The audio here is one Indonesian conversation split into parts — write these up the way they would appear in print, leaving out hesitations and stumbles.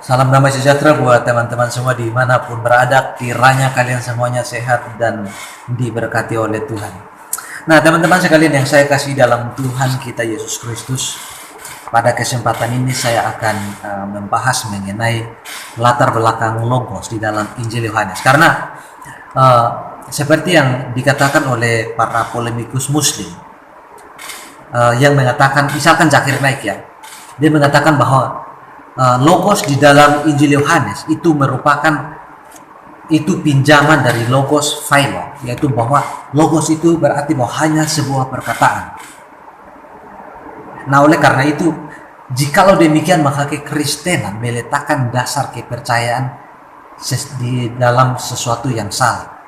Salam damai sejahtera buat teman-teman semua dimanapun berada. Kiranya kalian semuanya sehat dan diberkati oleh Tuhan. Nah, teman-teman sekalian yang saya kasih dalam Tuhan kita Yesus Kristus, pada kesempatan ini saya akan membahas mengenai latar belakang logos di dalam Injil Yohanes. Karena seperti yang dikatakan oleh para polemikus Muslim, yang mengatakan, misalkan Zakir Naik ya, dia mengatakan bahwa logos di dalam Injil Yohanes itu merupakan pinjaman dari logos philo, yaitu bahwa logos itu berarti bahwa hanya sebuah perkataan. Nah, oleh karena itu, jikalau demikian maka kekristenan meletakkan dasar kepercayaan di dalam sesuatu yang salah.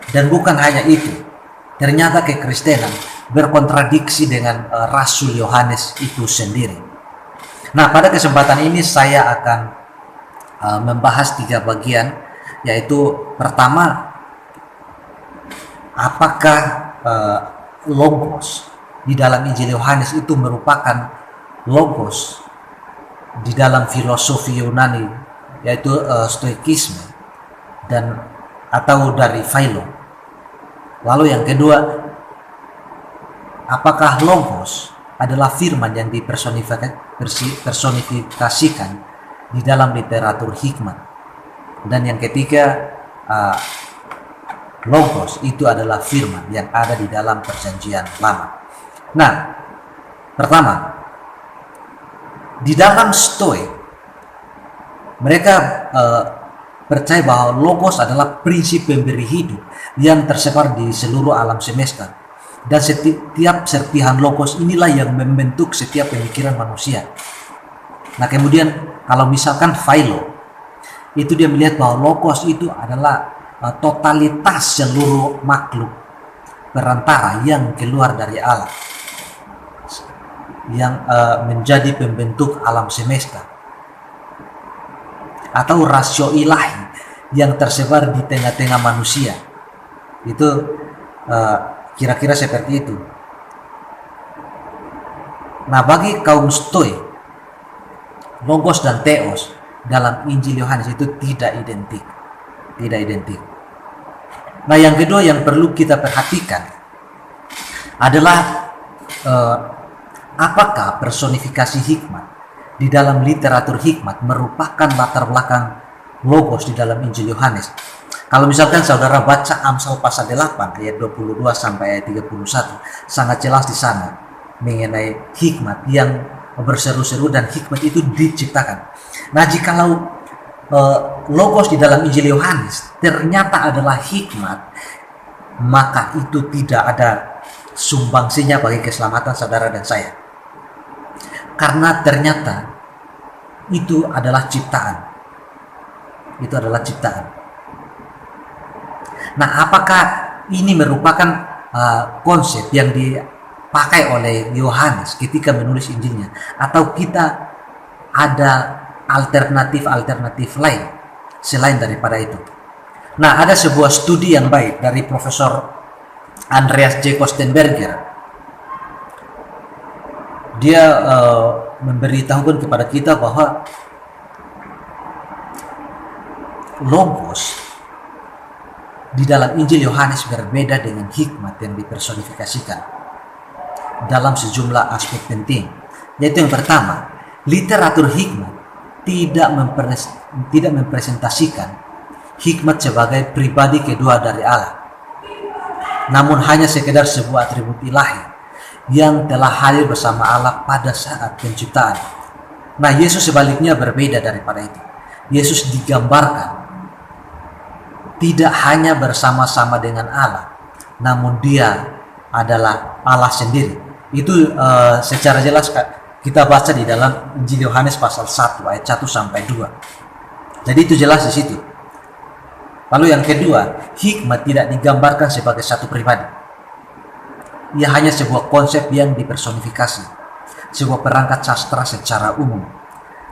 Dan bukan hanya itu, ternyata kekristenan berkontradiksi dengan Rasul Yohanes itu sendiri. Nah, pada kesempatan ini saya akan membahas 3 bagian, yaitu pertama, apakah logos di dalam Injil Yohanes itu merupakan logos di dalam filosofi Yunani, yaitu stoikisme dan atau dari philo. Lalu yang kedua, apakah logos adalah firman yang dipersonifikasikan di dalam literatur hikmat. Dan yang ketiga, logos itu adalah firman yang ada di dalam perjanjian lama. Nah, pertama, di dalam Stoik mereka percaya bahwa logos adalah prinsip pemberi hidup yang tersebar di seluruh alam semesta. Dan setiap serpihan logos inilah yang membentuk setiap pemikiran manusia. Nah, kemudian kalau misalkan philo, itu dia melihat bahwa logos itu adalah totalitas seluruh makhluk perantara yang keluar dari Allah, yang menjadi pembentuk alam semesta, atau rasio ilahi yang tersebar di tengah-tengah manusia. Itu kira-kira seperti itu. Nah, bagi kaum Stoik, logos dan theos dalam Injil Yohanes itu tidak identik. Nah, yang kedua yang perlu kita perhatikan adalah apakah personifikasi hikmat di dalam literatur hikmat merupakan latar belakang logos di dalam Injil Yohanes. Kalau misalkan saudara baca Amsal pasal 8 ayat 22 sampai ayat 31, sangat jelas di sana mengenai hikmat yang berseru-seru dan hikmat itu diciptakan. Nah, jikalau logos di dalam Injil Yohanes ternyata adalah hikmat, maka itu tidak ada sumbangsinya bagi keselamatan saudara dan saya. Karena ternyata itu adalah ciptaan. Nah, apakah ini merupakan konsep yang dipakai oleh Yohanes ketika menulis Injilnya, atau kita ada alternatif lain selain daripada itu? Nah, ada sebuah studi yang baik dari Profesor Andreas J. Kostenberger. Dia memberitahukan kepada kita bahwa logos di dalam Injil Yohanes berbeda dengan hikmat yang dipersonifikasikan dalam sejumlah aspek penting. Yaitu yang pertama, literatur hikmat tidak mempresentasikan hikmat sebagai pribadi kedua dari Allah, namun hanya sekedar sebuah atribut ilahi yang telah hadir bersama Allah pada saat penciptaan. Nah, Yesus sebaliknya berbeda daripada itu. Yesus digambarkan tidak hanya bersama-sama dengan Allah, namun dia adalah Allah sendiri. Itu secara jelas kita baca di dalam Injil Yohanes pasal 1 ayat 1 sampai 2. Jadi itu jelas di situ. Lalu yang kedua, hikmat tidak digambarkan sebagai satu pribadi. Ia hanya sebuah konsep yang dipersonifikasi, sebuah perangkat sastra secara umum.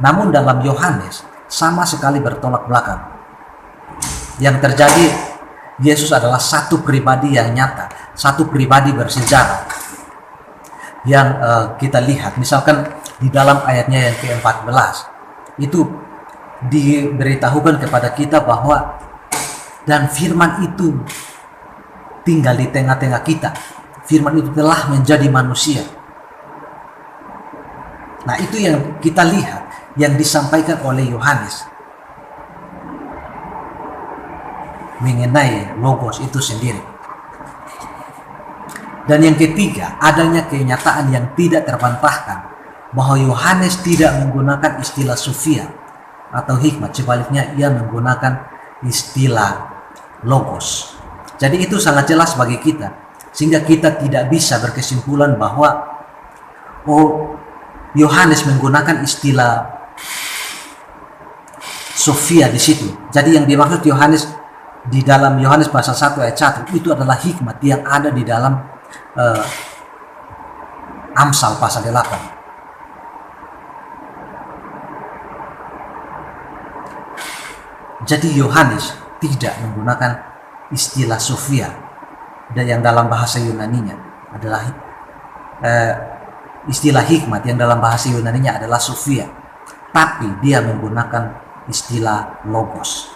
Namun dalam Yohanes sama sekali bertolak belakang. Yang terjadi, Yesus adalah satu pribadi yang nyata, satu pribadi bersejarah yang kita lihat. Misalkan di dalam ayatnya yang ke-14, itu diberitahukan kepada kita bahwa dan firman itu tinggal di tengah-tengah kita. Firman itu telah menjadi manusia. Nah, itu yang kita lihat yang disampaikan oleh Yohanes mengenai logos itu sendiri. Dan yang ketiga, adanya kenyataan yang tidak terbantahkan bahwa Yohanes tidak menggunakan istilah sufia atau hikmat, sebaliknya ia menggunakan istilah logos. Jadi itu sangat jelas bagi kita, sehingga kita tidak bisa berkesimpulan bahwa Yohanes menggunakan istilah sofia di situ. Jadi yang dimaksud Yohanes di dalam Yohanes pasal 1 ayat 1 itu adalah hikmat yang ada di dalam Amsal pasal 8. Jadi Yohanes tidak menggunakan istilah sofia, dan yang dalam bahasa Yunaninya adalah istilah hikmat, yang dalam bahasa Yunaninya adalah sofia, tapi dia menggunakan istilah logos.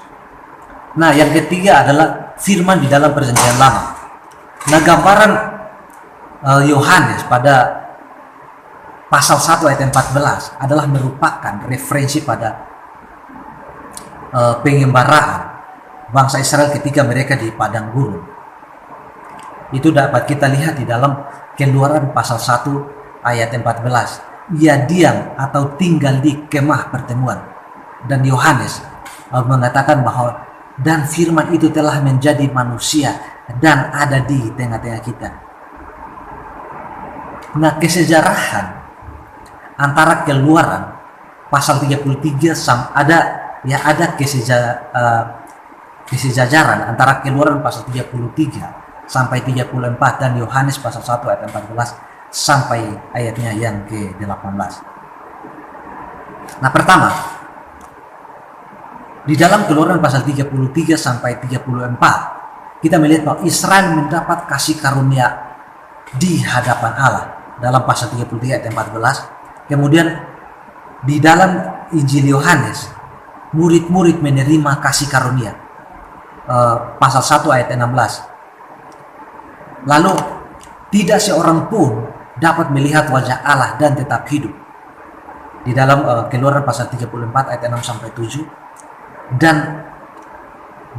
Nah, yang ketiga adalah firman di dalam Perjanjian Lama. Nah, gambaran Yohanes pada pasal 1 ayat 14 adalah merupakan referensi pada pengembaraan bangsa Israel ketika mereka di padang gurun. Itu dapat kita lihat di dalam Keluaran pasal 1 ayat 14. Ia diam atau tinggal di kemah pertemuan. Dan Yohanes mengatakan bahwa dan firman itu telah menjadi manusia dan ada di tengah-tengah kita. Nah, kesejarahan antara Keluaran pasal 33 ada kesejajaran antara Keluaran pasal 33 sampai 34 dan Yohanes pasal 1 ayat 14 sampai ayatnya yang ke-18. Nah, pertama, di dalam Keluaran pasal 33 sampai 34 kita melihat bahwa Israel mendapat kasih karunia di hadapan Allah dalam pasal 33 ayat 14. Kemudian di dalam Injil Yohanes murid-murid menerima kasih karunia pasal 1 ayat 16. Lalu tidak seorang pun dapat melihat wajah Allah dan tetap hidup. Di dalam Keluaran pasal 34 ayat 6 sampai 7. Dan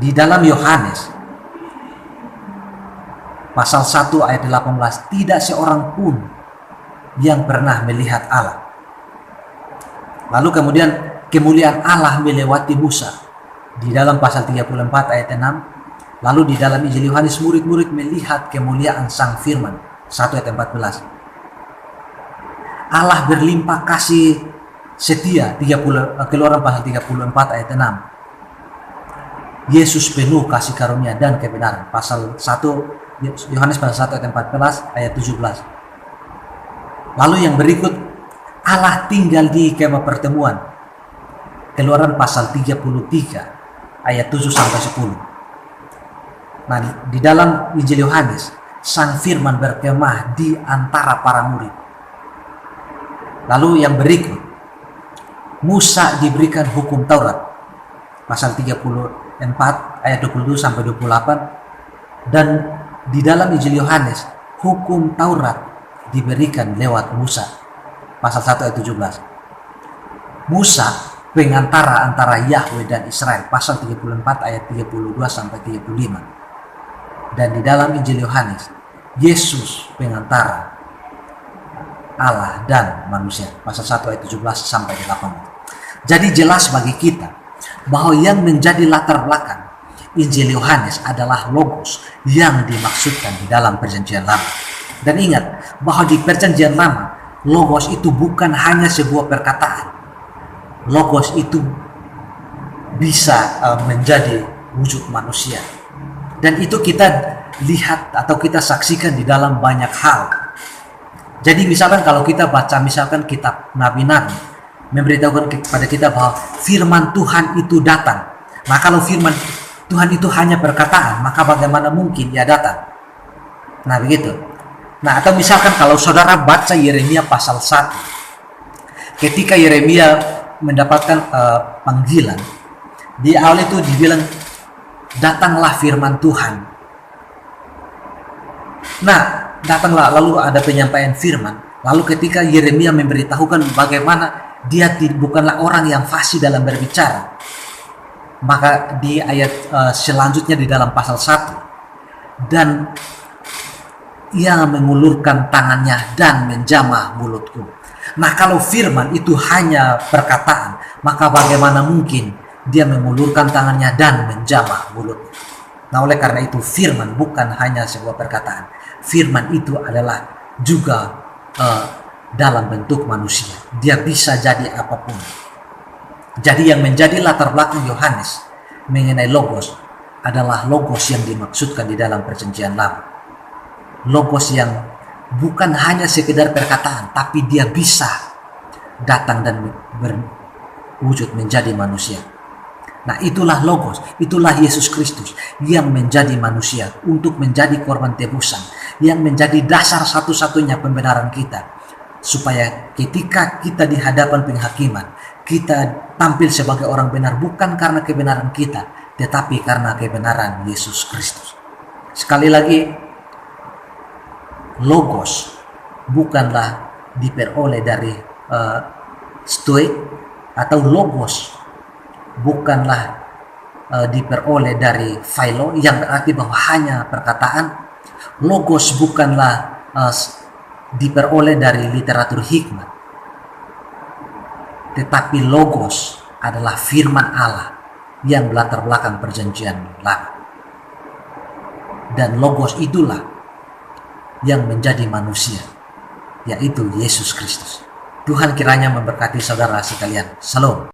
di dalam Yohanes pasal 1 ayat 18, tidak seorang pun yang pernah melihat Allah. Lalu kemudian kemuliaan Allah melewati Musa di dalam pasal 34 ayat 6. Lalu di dalam Injil Yohanes murid-murid melihat kemuliaan Sang Firman 1 ayat 14. Allah berlimpah kasih setia Keluaran pasal 34 ayat 6. Yesus penuh kasih karunia dan kebenaran pasal 1 Yohanes pasal 1 ayat 14 ayat 17. Lalu yang berikut, Allah tinggal di kemah pertemuan Keluaran pasal 33 ayat 7 sampai 10. Nah, di dalam Injil Yohanes Sang Firman berkemah di antara para murid. Lalu yang berikut, Musa diberikan hukum Taurat pasal 34 ayat 22 sampai 28, dan di dalam Injil Yohanes hukum Taurat diberikan lewat Musa pasal 1 ayat 17. Musa pengantara antara Yahweh dan Israel pasal 34 ayat 32 sampai 35. Dan di dalam Injil Yohanes Yesus pengantara Allah dan manusia pasal 1 ayat 17 sampai 18. Jadi jelas bagi kita bahwa yang menjadi latar belakang Injil Yohanes adalah logos yang dimaksudkan di dalam Perjanjian Lama. Dan ingat bahwa di Perjanjian Lama logos itu bukan hanya sebuah perkataan. Logos itu bisa menjadi wujud manusia. Dan itu kita lihat atau kita saksikan di dalam banyak hal. Jadi misalkan kalau kita baca misalkan kitab Nabi-Nabi memberitahukan kepada kita bahwa firman Tuhan itu datang. Nah, kalau firman Tuhan itu hanya perkataan, maka bagaimana mungkin dia datang? Nah, begitu. Nah, atau misalkan kalau saudara baca Yeremia pasal 1, ketika Yeremia mendapatkan panggilan, di awal itu dibilang datanglah firman Tuhan. Nah, datanglah, lalu ada penyampaian firman. Lalu ketika Yeremia memberitahukan bagaimana dia bukanlah orang yang fasih dalam berbicara, maka di ayat selanjutnya di dalam pasal 1, dan ia mengulurkan tangannya dan menjamah mulutku. Nah, kalau firman itu hanya perkataan, maka bagaimana mungkin dia mengulurkan tangannya dan menjamah mulutnya? Nah, oleh karena itu firman bukan hanya sebuah perkataan. Firman itu adalah juga dalam bentuk manusia. Dia bisa jadi apapun. Jadi yang menjadi latar belakang Yohanes mengenai logos adalah logos yang dimaksudkan di dalam Perjanjian Lama. Logos yang bukan hanya sekedar perkataan, tapi dia bisa datang dan berwujud menjadi manusia. Nah, itulah logos, itulah Yesus Kristus yang menjadi manusia untuk menjadi korban tebusan, yang menjadi dasar satu-satunya pembenaran kita, supaya ketika kita di hadapan penghakiman, kita tampil sebagai orang benar bukan karena kebenaran kita, tetapi karena kebenaran Yesus Kristus. Sekali lagi, logos bukanlah diperoleh dari Stoik, atau logos bukanlah diperoleh dari philo yang berarti bahwa hanya perkataan. Logos bukanlah diperoleh dari literatur hikmat, tetapi logos adalah firman Allah yang latar belakang Perjanjian Lama. Dan logos itulah yang menjadi manusia, yaitu Yesus Kristus. Tuhan kiranya memberkati saudara sekalian. Shalom.